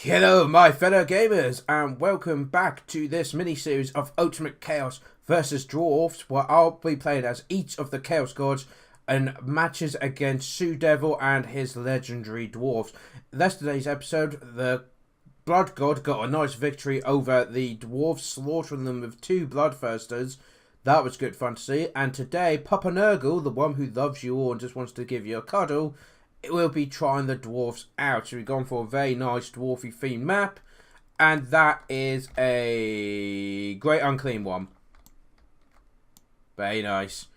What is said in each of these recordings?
Hello my fellow gamers and welcome back to this mini-series of Ultimate Chaos versus Dwarfs, where I'll be playing as each of the Chaos Gods in matches against TzuDevil and his legendary Dwarfs. In yesterday's episode, the Blood God got a nice victory over the Dwarfs, slaughtering them with 2 Bloodthirsters. That was good fun to see. And today, Papa Nurgle, the one who loves you all and just wants to give you a cuddle, we'll be trying the Dwarfs out. So we've gone for a very nice dwarfy themed map, and that is a Great Unclean one. Very nice.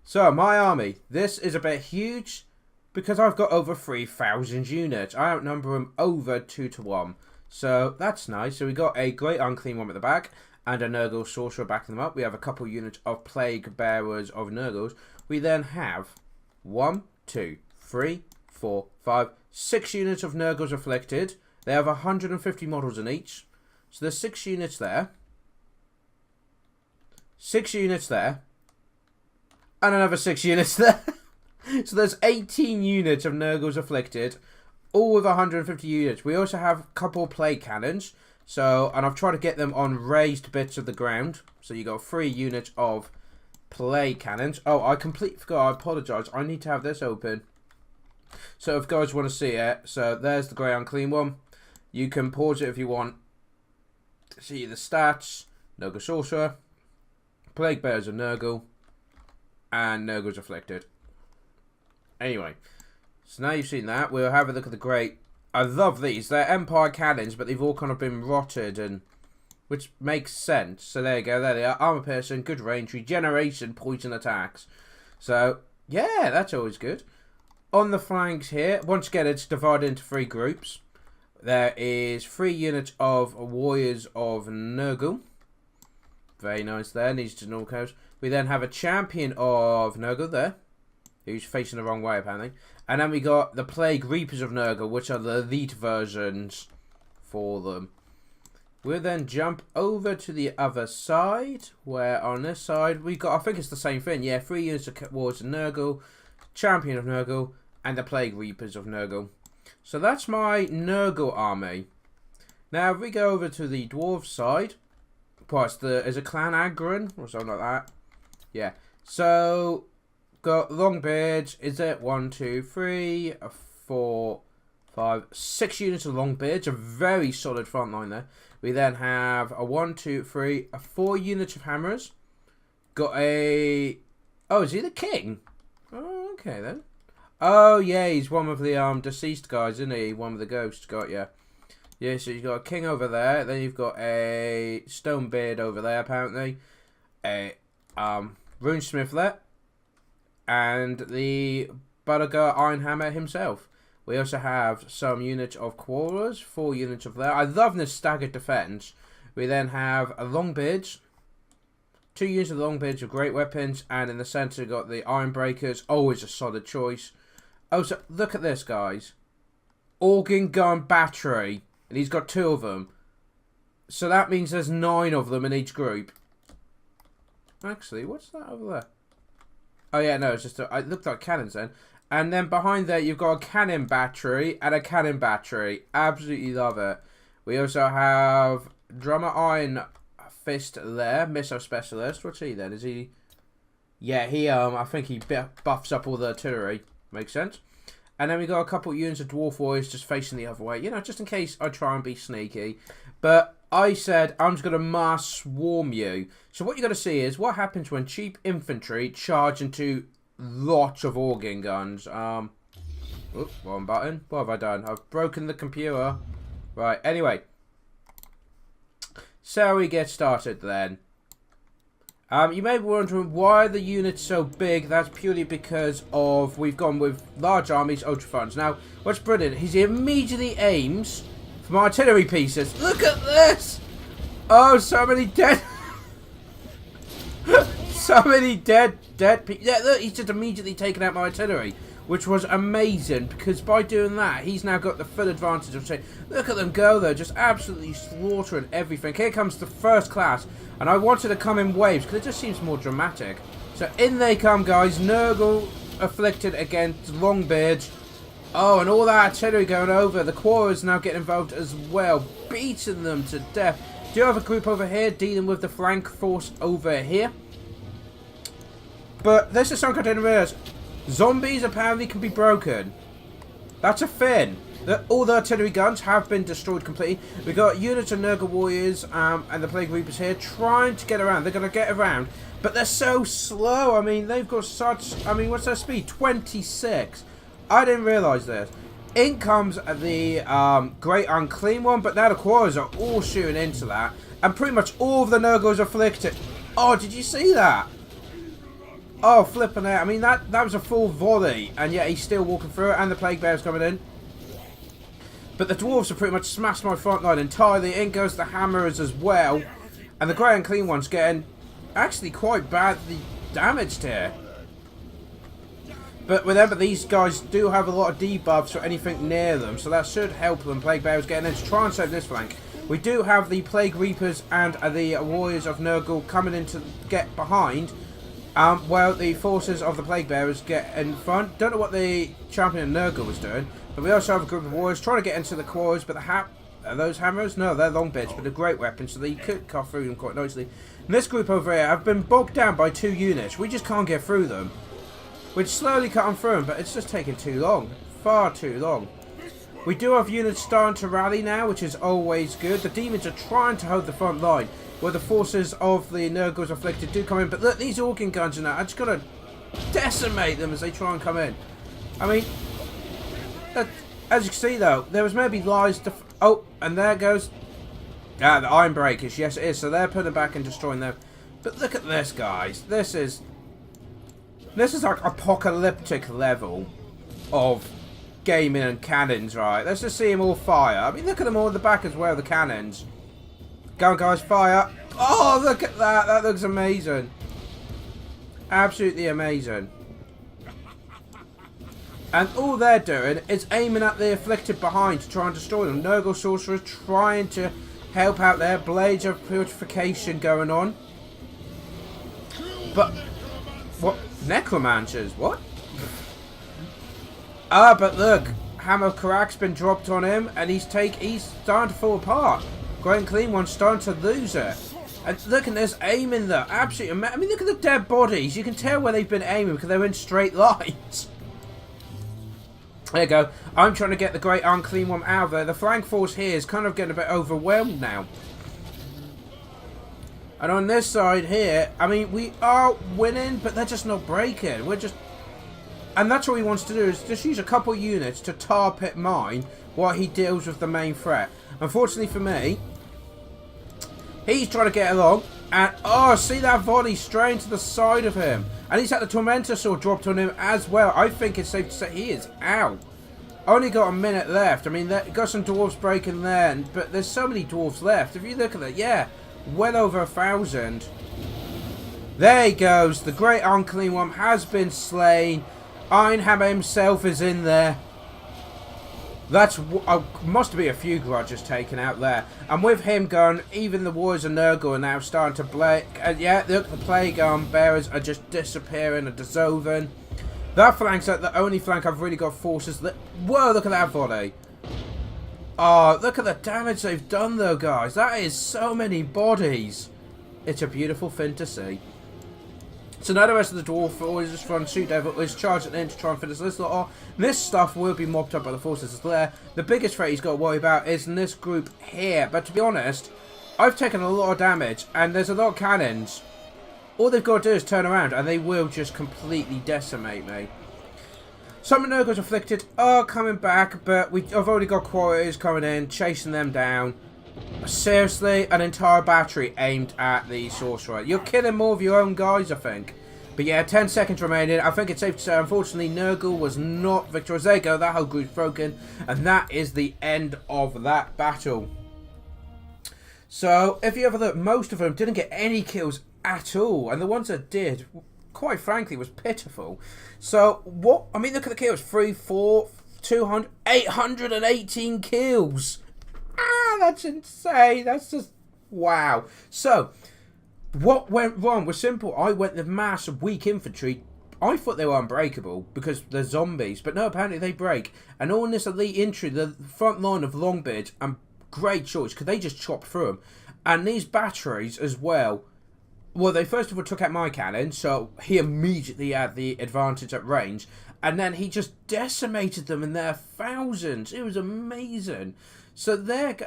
So my army, this is a bit huge because I've got over 3,000 units. I outnumber them over 2 to 1, so that's nice. So we got a Great Unclean one at the back and a Nurgle Sorcerer backing them up. We have a couple units of Plague Bearers of Nurgles. We then have 1, 2, 3, 4, 5, 6 units of Nurgles afflicted. They have 150 models in each. So there's 6 units there. 6 units there. And another 6 units there. So there's 18 units of Nurgles afflicted. All with 150 units. We also have a couple plague cannons. So, and I've tried to get them on raised bits of the ground. So you got 3 units of plague cannons. Oh, I completely forgot. I apologise. I need to have this open. So if guys want to see it, so there's the Grey Unclean one. You can pause it if you want to see the stats. Nurgle Sorcerer, Plague Bearers of Nurgle, and Nurgles Afflicted. Anyway, so now you've seen that, we'll have a look at the Great. I love these. They're Empire cannons, but they've all kind of been rotted, and which makes sense. So there you go, there they are. Armor piercing, good range, regeneration, poison attacks. So, yeah, that's always good. On the flanks here, once again, it's divided into 3 groups. There is 3 units of Warriors of Nurgle. Very nice there, needs to know coast. We then have a Champion of Nurgle there, who's facing the wrong way apparently. And then we got the Plague Reapers of Nurgle, which are the elite versions for them. We'll then jump over to the other side, where on this side we got, I think it's the same thing, yeah, 3 units of Warriors of Nurgle, Champion of Nurgle, and the Plague Reapers of Nurgle. So that's my Nurgle army. Now if we go over to the Dwarf side, is it Clan Agron or something like that? Yeah. So got Longbeards. Is it 1, 2, 3, 4, 5, 6 units of Longbeards? A very solid front line there. We then have a 1, 2, 3, 4 units of Hammers. Got a. Oh, is he the king? Oh, okay then. Oh, yeah, he's one of the deceased guys, isn't he? One of the ghosts, got ya. Yeah, so you've got a king over there. Then you've got a Stonebeard over there, apparently. A Runesmith there. And the Badagar Ironhammer himself. We also have some units of Quarrelers. 4 units of there. I love this staggered defense. We then have a Longbeards. 2 units of Longbeards with great weapons. And in the centre, we've got the Ironbreakers. Always a solid choice. Oh, so look at this, guys. Organ Gun Battery. And he's got 2 of them. So that means there's 9 of them in each group. Actually, what's that over there? Oh, yeah, no, it's just it looked like cannons then. And then behind there, you've got a cannon battery and a cannon battery. Absolutely love it. We also have Drummer Iron Fist there. Missile Specialist. What's he then? Is he... Yeah, he, I think he buffs up all the artillery. Makes sense. And then we got a couple units of Dwarf Warriors just facing the other way. You know, just in case I try and be sneaky. But I said I'm just going to mass swarm you. So what you're going to see is what happens when cheap infantry charge into lots of organ guns. Oops, wrong button. What have I done? I've broken the computer. Right, anyway. So we get started then. You may be wondering why the unit's so big. That's purely because of we've gone with large armies, ultra funds. Now, what's brilliant, he immediately aims for my artillery pieces. Look at this! Oh, so many dead... so many dead people. Yeah, look, he's just immediately taken out my artillery. Which was amazing, because by doing that, he's now got the full advantage of saying, look at them go though, just absolutely slaughtering everything. Here comes the first class, and I wanted to come in waves, because it just seems more dramatic. So in they come, guys. Nurgle afflicted against Longbeards. Oh, and all that artillery going over. The quarrels now getting involved as well, beating them to death. Do you have a group over here dealing with the flank force over here? But this is something I didn't realise. Zombies apparently can be broken. That's a thing. All the artillery guns have been destroyed completely. We got units of Nurgle warriors and the Plague Reapers here trying to get around. They're going to get around, but they're so slow. I mean, they've got such... I mean, what's their speed? 26. I didn't realise this. In comes the Great Unclean One, but now the Quarrels are all shooting into that. And pretty much all of the Nurgles are afflicted. Oh, did you see that? Oh, flipping out. I mean, that was a full volley. And yet he's still walking through it. And the Plague Bear's coming in. But the Dwarfs have pretty much smashed my front line entirely. In goes the Hammers as well. And the Great Unclean One's getting actually quite badly damaged here. But remember, these guys do have a lot of debuffs for anything near them. So that should help them. Plague Bears getting in to try and save this flank. We do have the Plague Reapers and the Warriors of Nurgle coming in to get behind. Well, the forces of the Plague Bearers get in front. Don't know what the Champion of Nurgle was doing. But we also have a group of warriors trying to get into the quarries. But are those hammers? No, they're long bits, but they're great weapons. So they could cut through them quite nicely. And this group over here have been bogged down by 2 units. We just can't get through them. We're slowly cutting through them, but it's just taking too long. Far too long. We do have units starting to rally now, which is always good. The demons are trying to hold the front line, where the forces of the Nurgles afflicted do come in. But look, these organ guns and that, I just got to decimate them as they try and come in. I mean, as you can see though, there was maybe lies to... Oh, and there goes... Ah, the Iron Breakers. Yes, it is. So they're putting back and destroying them. But look at this, guys. This is like apocalyptic level of gaming and cannons, right? Let's just see them all fire. I mean, look at them all in the back as well, the cannons. Go on, guys, fire. Oh, look at that. That looks amazing. Absolutely amazing. And all they're doing is aiming at the afflicted behind to try and destroy them. Nurgle sorcerers trying to help out there. Blades of purification going on. But what? Necromancers? What? Ah, but look, Hammer Karak's been dropped on him, and he's starting to fall apart. Great and Clean One's starting to lose it. And look at this aiming there. Absolutely. I mean, look at the dead bodies. You can tell where they've been aiming because they're in straight lines. There you go. I'm trying to get the Great Unclean One out of there. The flank force here is kind of getting a bit overwhelmed now. And on this side here, I mean, we are winning, but they're just not breaking. We're just... And that's what he wants to do, is just use a couple units to tar pit mine while he deals with the main threat. Unfortunately for me, he's trying to get along. And, oh, see that volley straight into the side of him. And he's had the Tormentor Sword dropped on him as well. I think it's safe to say he is out. Only got a minute left. I mean, got some dwarves breaking there, but there's so many dwarves left. If you look at it, yeah, well over 1,000. There he goes. The Great Unclean One has been slain. Ironhammer himself is in there. That's must be a few grudges taken out there. And with him gone, even the Warriors of Nurgle are now starting to blake. And yeah, look, the Plague Bearers are just disappearing and dissolving. That flank's the only flank I've really got forces that... Whoa, look at that volley. Oh, look at the damage they've done though, guys. That is so many bodies. It's a beautiful thing to see. So now the rest of the Dwarf Warriors from TzuDevil is charging in to try and finish this lot off. This stuff will be mopped up by the forces there. The biggest threat he's got to worry about is in this group here. But to be honest, I've taken a lot of damage and there's a lot of cannons. All they've got to do is turn around and they will just completely decimate me. Some Nurgles afflicted are coming back, but I've already got quarries coming in, chasing them down. Seriously, an entire battery aimed at the sorcerer. You're killing more of your own guys, I think. But yeah, 10 seconds remaining. I think it's safe to say, unfortunately, Nurgle was not victorious. There you go, that whole group's broken. And that is the end of that battle. So, if you have a look, most of them didn't get any kills at all. And the ones that did, quite frankly, was pitiful. So, what? I mean, look at the kills. 3, 4, 200, 818 kills. Ah, that's insane. That's just... Wow. So, what went wrong was simple. I went the mass of weak infantry I thought they were unbreakable because they're zombies, but no, apparently they break. And all in this elite infantry, the front line of Longbeard, and great choice because they just chop through them. And these batteries as well. Well, they first of all took out my cannon, so he immediately had the advantage at range. And then he just decimated them in their thousands. It was amazing. So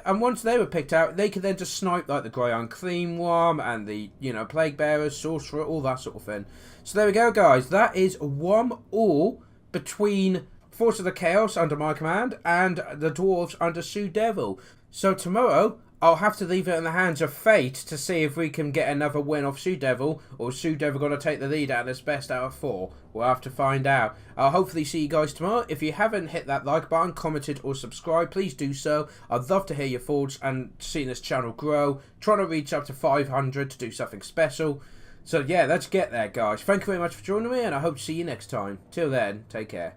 and once they were picked out, they could then just snipe like the Grey Unclean One and the, Plague Bearers, Sorcerer, all that sort of thing. So there we go, guys. That is 1-1 between Force of the Chaos under my command and the Dwarves under TzuDevil. So tomorrow, I'll have to leave it in the hands of fate to see if we can get another win off TzuDevil, or TzuDevil going to take the lead out of this best out of 4. We'll have to find out. I'll hopefully see you guys tomorrow. If you haven't hit that like button, commented or subscribed, please do so. I'd love to hear your thoughts and seeing this channel grow. Trying to reach up to 500 to do something special. So yeah, let's get there, guys. Thank you very much for joining me, and I hope to see you next time. Till then, take care.